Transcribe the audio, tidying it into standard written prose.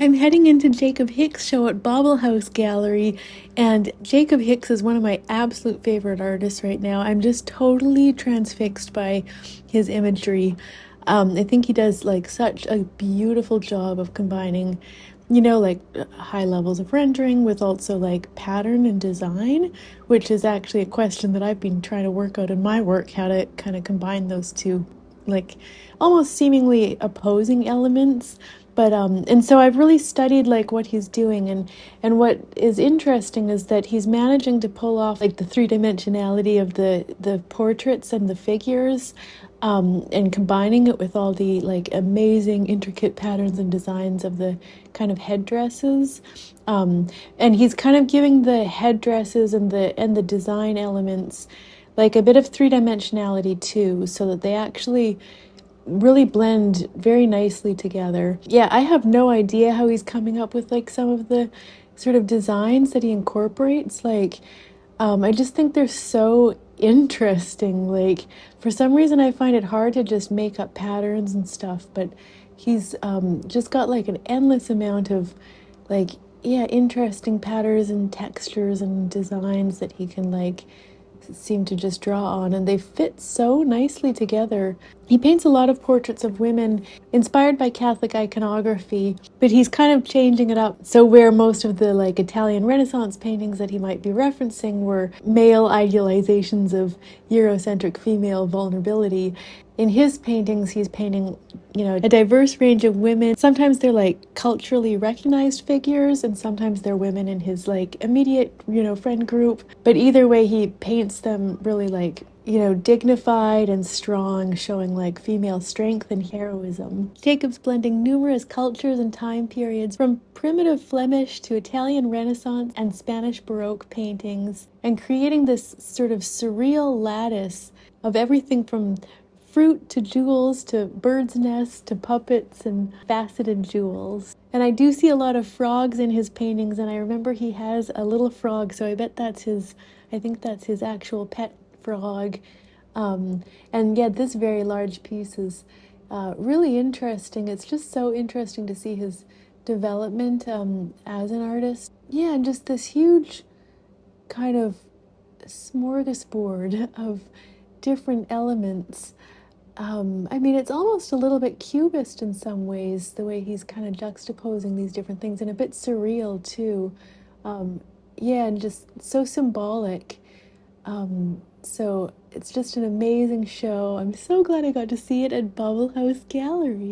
I'm heading into Jacob Hicks' show at Bobblehaus Gallery, and Jacob Hicks is one of my absolute favorite artists right now. I'm just totally transfixed by his imagery. I think he does like such a beautiful job of combining, like high levels of rendering with also like pattern and design, which is actually a question that I've been trying to work out in my work, how to kind of combine those two, like almost seemingly opposing elements. But and so I've really studied like what he's doing, and what is interesting is that he's managing to pull off like the three-dimensionality of the portraits and the figures, and combining it with all the like amazing intricate patterns and designs of the kind of headdresses. Um, and he's kind of giving the headdresses and the design elements like a bit of three-dimensionality too, so that they actually really blend very nicely together. Yeah, I have no idea how he's coming up with like some of the sort of designs that he incorporates. Like, I just think they're so interesting. Like, for some reason, I find it hard to just make up patterns and stuff, but he's just got like an endless amount of like, yeah, interesting patterns and textures and designs that he can like seem to just draw on, and they fit so nicely together. He paints a lot of portraits of women inspired by Catholic iconography, but he's kind of changing it up. So where most of the like Italian Renaissance paintings that he might be referencing were male idealizations of Eurocentric female vulnerability, in his paintings he's painting, a diverse range of women. Sometimes they're like culturally recognized figures, and sometimes they're women in his like immediate, friend group. But either way, he paints them really like, dignified and strong, showing like female strength and heroism. Jacob's blending numerous cultures and time periods, from primitive Flemish to Italian Renaissance and Spanish Baroque paintings, and creating this sort of surreal lattice of everything from fruit to jewels to birds' nests to puppets and faceted jewels. And I do see a lot of frogs in his paintings, and I remember he has a little frog, so I think that's his actual pet frog. And yeah, this very large piece is really interesting. It's just so interesting to see his development as an artist. Yeah, and just this huge kind of smorgasbord of different elements. I mean, it's almost a little bit cubist in some ways, the way he's kind of juxtaposing these different things, and a bit surreal too. Um, yeah, and just so symbolic. So it's just an amazing show. I'm so glad I got to see it at Bobblehaus Gallery.